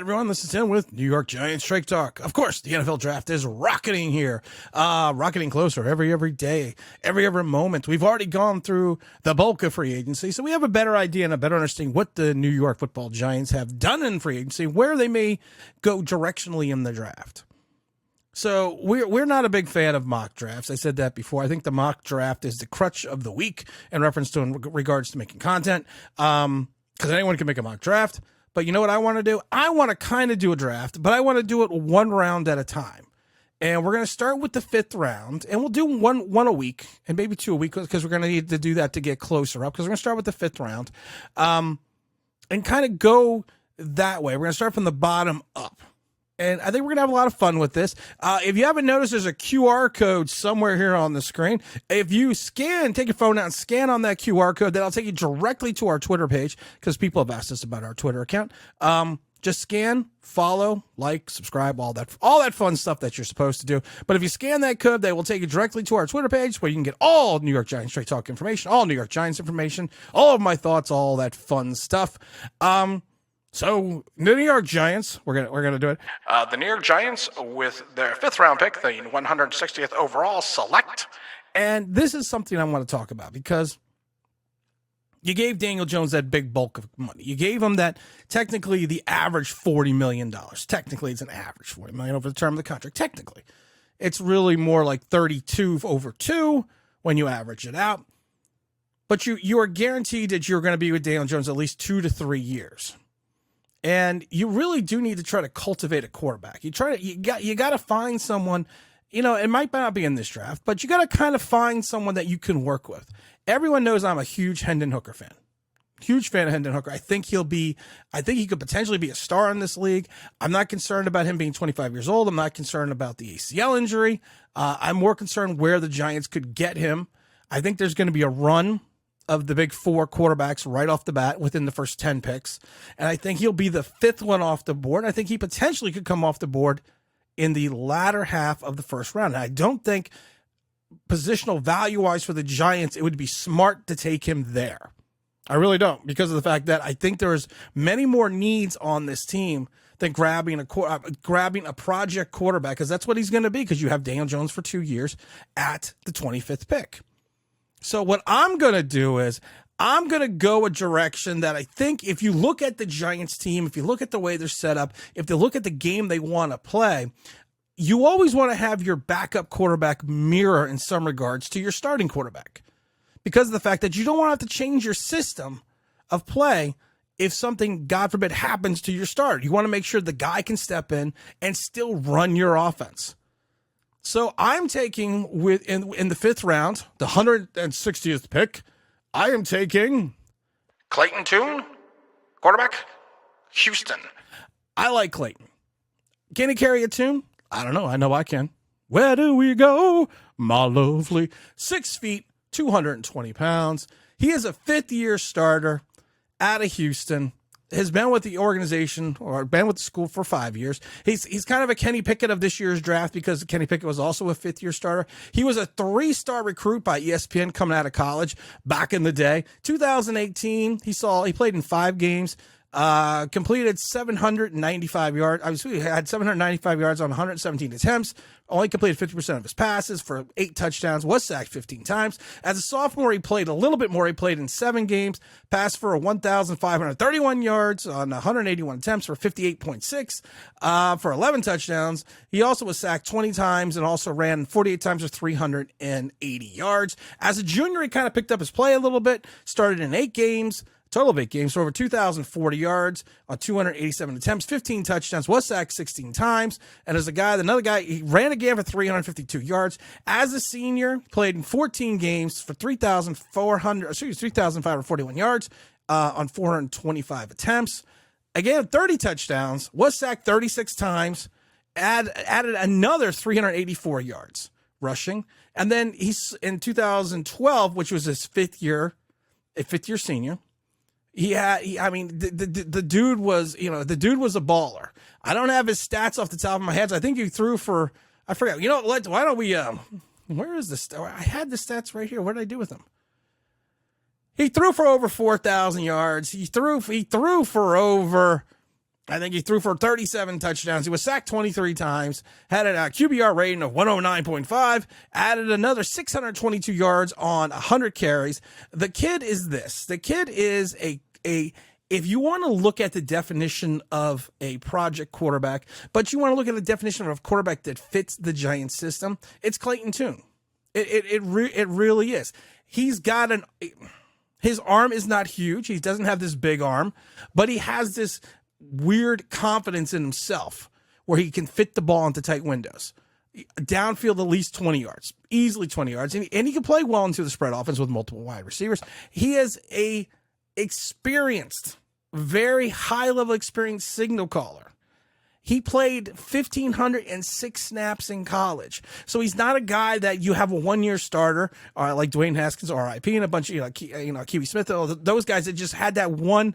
right, everyone, this is Tim with New York Giants Strike Talk. Of course, the NFL draft is rocketing here, rocketing closer every day, every moment. We've already gone through the bulk of free agency, so we have a better idea and a better understanding what the New York Football Giants have done in free agency, where they may go directionally in the draft. So we're not a big fan of mock drafts. I said that before. I think the mock draft is the crutch of the week in reference to in regards to making content, because anyone can make a mock draft. But you know what I want to do? I want to kind of do a draft, but I want to do it one round at a time. And we're going to start with the 5th round, and we'll do one a week, and maybe 2 a week, because we're going to need to do that to get closer up, because we're going to start with the 5th round, and kind of go that way. We're going to start from the bottom up. And I think we're going to have a lot of fun with this. If you haven't noticed, there's a QR code somewhere here on the screen. If you take your phone out and scan on that QR code, that'll take you directly to our Twitter page, because people have asked us about our Twitter account. Just scan, follow, like, subscribe, all that fun stuff that you're supposed to do. But if you scan that code, they will take you directly to our Twitter page, where you can get all New York Giants Straight Talk information, all New York Giants information, all of my thoughts, all that fun stuff. So the New York Giants, we're gonna do it. The New York Giants with their 5th round pick, the 160th overall select, and this is something I want to talk about, because you gave Daniel Jones that big bulk of money. You gave him that, technically the average $40 million. Technically, it's an average $40 million over the term of the contract. Technically, it's really more like 32 over 2 when you average it out. But you are guaranteed that you're going to be with Daniel Jones at least 2 to 3 years. And you really do need to try to cultivate a quarterback. You got to find someone, it might not be in this draft, but you got to kind of find someone that you can work with. Everyone knows I'm a huge Hendon Hooker fan. Huge fan of Hendon Hooker. I think he could potentially be a star in this league. I'm not concerned about him being 25 years old. I'm not concerned about the ACL injury. I'm more concerned where the Giants could get him. I think there's going to be a run of the big 4 quarterbacks right off the bat within the first 10 picks. And I think he'll be the 5th one off the board. I think he potentially could come off the board in the latter half of the first round. And I don't think, positional value-wise for the Giants, it would be smart to take him there. I really don't, because of the fact that I think there's many more needs on this team than grabbing a project quarterback, because that's what he's going to be, because you have Daniel Jones for 2 years at the 25th pick. So what I'm going to do is I'm going to go a direction that I think, if you look at the Giants team, if you look at the way they're set up, if you look at the game they want to play, you always want to have your backup quarterback mirror in some regards to your starting quarterback, because of the fact that you don't want to have to change your system of play if something, God forbid, happens to your starter. You want to make sure the guy can step in and still run your offense. So I'm taking in the 5th round, the 160th pick, I am taking Clayton Tune, quarterback, Houston. I like Clayton. Can he carry a tune? I don't know. I know I can. Where do we go, my lovely? 6 feet, 220 pounds. He is a 5th-year starter out of Houston. Has been with the organization, or been with the school, for 5 years. He's kind of a Kenny Pickett of this year's draft, because Kenny Pickett was also a 5th-year starter. He was a 3-star recruit by ESPN coming out of college back in the day. 2018, he played in 5 games, completed 795 yards. He had 795 yards on 117 attempts. Only completed 50% of his passes for 8 touchdowns, was sacked 15 times. As a sophomore, he played a little bit more. He played in 7 games, passed for 1,531 yards on 181 attempts for 58.6 for 11 touchdowns. He also was sacked 20 times and also ran 48 times for 380 yards. As a junior, he kind of picked up his play a little bit, started in 8 games. Total of 8 games for over 2,040 yards on 287 attempts, 15 touchdowns, was sacked 16 times. And as another guy, he ran again for 352 yards. As a senior, played in 14 games for 3,541 yards on 425 attempts. Again, 30 touchdowns, was sacked 36 times, added another 384 yards rushing. And then he's in 2012, which was his 5th year, a 5th-year senior. The dude was a baller. I don't have his stats off the top of my head. So I think he threw for, I forgot. Why don't we, where is this? I had the stats right here. What did I do with them? He threw for over 4,000 yards. He threw for over I think he threw for 37 touchdowns. He was sacked 23 times, had a QBR rating of 109.5, added another 622 yards on 100 carries. The kid is this. The kid is if you want to look at the definition of a project quarterback, but you want to look at the definition of a quarterback that fits the Giants system, it's Clayton Tune. It really is. He's got his arm is not huge. He doesn't have this big arm, but he has this weird confidence in himself where he can fit the ball into tight windows. Downfield at least 20 yards, easily 20 yards. And he can play well into the spread offense with multiple wide receivers. He is a experienced, very high-level experienced signal caller. He played 1,506 snaps in college. So he's not a guy that you have a one-year starter like Dwayne Haskins, RIP, and a bunch of, Kiwi Smith, those guys that just had that one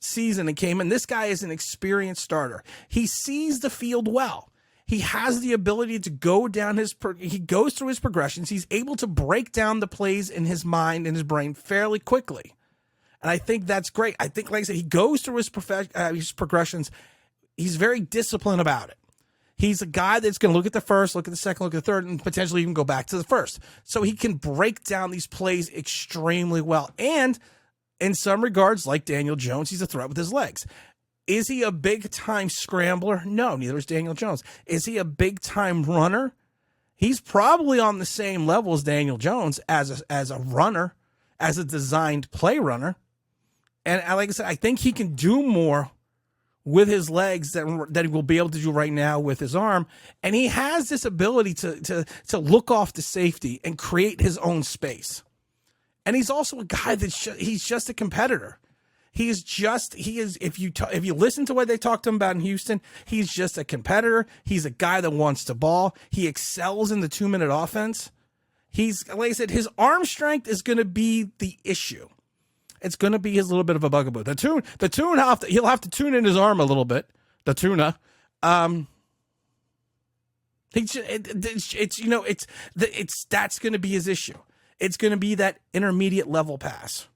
season and came in. This guy is an experienced starter. He sees the field well. He has the ability to go down he goes through his progressions. He's able to break down the plays in his mind and his brain fairly quickly. And I think that's great. I think, like I said, he goes through his progressions. He's very disciplined about it. He's a guy that's going to look at the first, look at the second, look at the third, and potentially even go back to the first. So he can break down these plays extremely well. And in some regards, like Daniel Jones, he's a threat with his legs. Is he a big-time scrambler? No, neither is Daniel Jones. Is he a big-time runner? He's probably on the same level as Daniel Jones as a runner, as a designed play runner. And like I said, I think he can do more with his legs that he will be able to do right now with his arm. And he has this ability to look off the safety and create his own space. And he's also a guy he's just a competitor. He is, if you listen to what they talked to him about in Houston, he's just a competitor. He's a guy that wants the ball. He excels in the 2-minute offense. He's, like I said, his arm strength is going to be the issue. It's going to be his little bit of a bugaboo. He'll have to tune in his arm a little bit. The tuna. That's going to be his issue. It's going to be that intermediate level pass.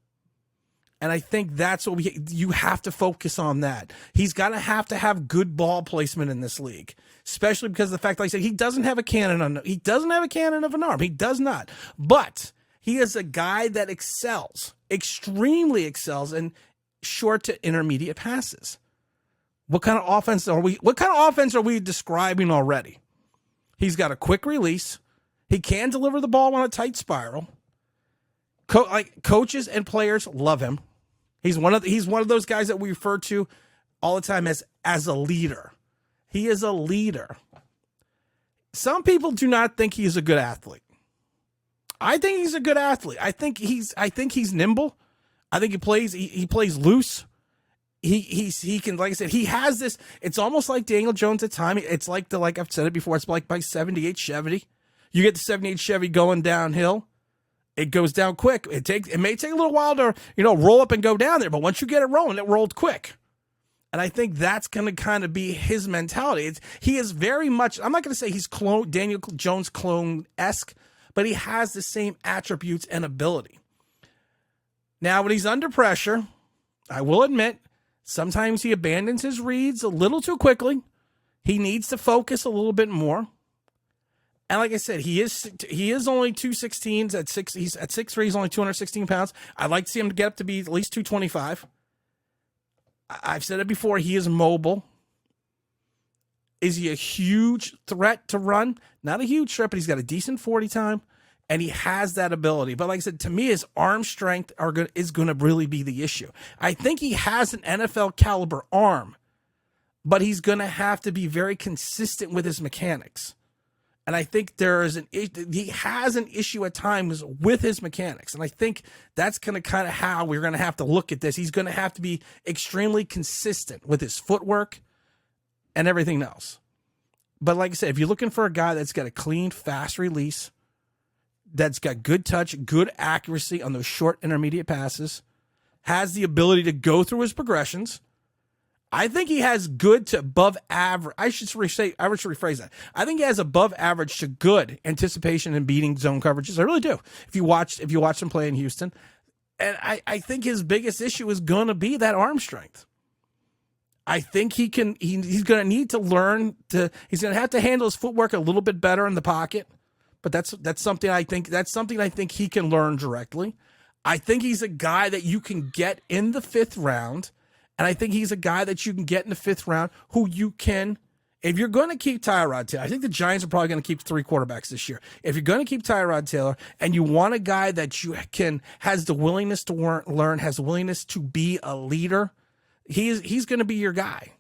And I think that's what you have to focus on that. He's got to have good ball placement in this league, especially because of the fact, like I said, he doesn't have a cannon of an arm. He does not. But he is a guy that extremely excels in short to intermediate passes. What kind of offense are we describing already? He's got a quick release. He can deliver the ball on a tight spiral. Coaches and players love him. He's one of those guys that we refer to all the time as a leader. He is a leader. Some people do not think he's a good athlete. I think he's a good athlete. I think he's nimble. I think he plays loose. He can, like I said, he has this. It's almost like Daniel Jones at time. It's like I've said it before. It's like my 78 Chevy. You get the 78 Chevy going downhill. It goes down quick. It may take a little while to, roll up and go down there, but once you get it rolling, it rolled quick. And I think that's going to kind of be his mentality. He is very much, I'm not going to say he's Daniel Jones clone-esque, but he has the same attributes and ability. Now, when he's under pressure, I will admit, sometimes he abandons his reads a little too quickly. He needs to focus a little bit more. And like I said, he is only 216s at 6. He's at 6'3". He's only 216 pounds. I'd like to see him get up to be at least 225. I've said it before. He is mobile. Is he a huge threat to run? Not a huge threat, but he's got a decent 40 time, and he has that ability. But like I said, to me, his arm strength is going to really be the issue. I think he has an NFL caliber arm, but he's going to have to be very consistent with his mechanics. And I think he has an issue at times with his mechanics. And I think that's kind of how we're going to have to look at this. He's going to have to be extremely consistent with his footwork and everything else. But like I said, if you're looking for a guy that's got a clean, fast release, that's got good touch, good accuracy on those short intermediate passes, has the ability to go through his progressions, I think he has good to above average. I should rephrase that. I think he has above average to good anticipation and beating zone coverages. I really do. If you watch him play in Houston, and I think his biggest issue is going to be that arm strength. I think he's going to need to learn he's going to have to handle his footwork a little bit better in the pocket. But that's something I think he can learn directly. I think he's a guy that you can get in the 5th round. And I think he's a guy that you can get in the 5th round who you can, if you're going to keep Tyrod Taylor, I think the Giants are probably going to keep 3 quarterbacks this year. If you're going to keep Tyrod Taylor and you want a guy that has the willingness to learn, has the willingness to be a leader, he's going to be your guy.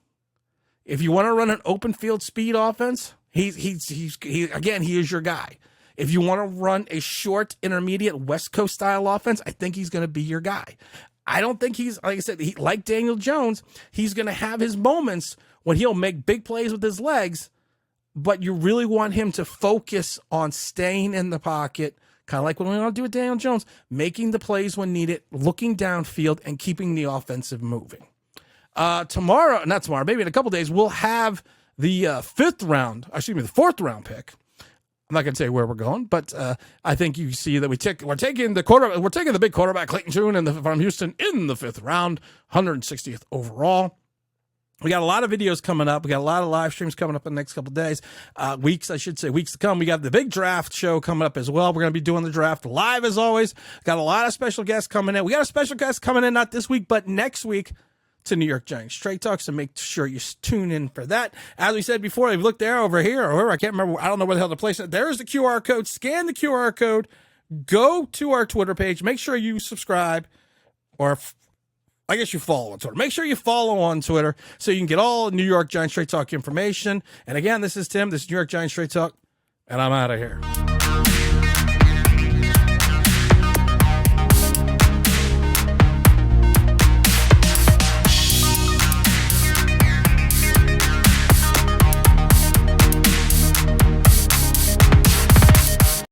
If you want to run an open field speed offense, he is your guy. If you want to run a short, intermediate West Coast style offense, I think he's going to be your guy. I don't think he's, like I said, like Daniel Jones, he's going to have his moments when he'll make big plays with his legs, but you really want him to focus on staying in the pocket, kind of like what we want to do with Daniel Jones, making the plays when needed, looking downfield, and keeping the offensive moving. Maybe in a couple days, we'll have the 4th round pick. I'm not going to say where we're going, but I think you see that we're taking the big quarterback Clayton Tune from Houston in the 5th round, 160th overall. We got a lot of videos coming up. We got a lot of live streams coming up in the next couple of days, weeks to come. We got the big draft show coming up as well. We're going to be doing the draft live as always. Got a lot of special guests coming in. We got a special guest coming in, not this week, but next week, to New York Giants Straight Talk, so make sure you tune in for that. As we said before, if you look there over here, or I can't remember, I don't know where the hell to place it. There's the QR code. Scan the QR code. Go to our Twitter page. Make sure you subscribe, or I guess you follow on Twitter. Make sure you follow on Twitter so you can get all New York Giants Straight Talk information. And again, this is Tim. This is New York Giants Straight Talk, and I'm out of here.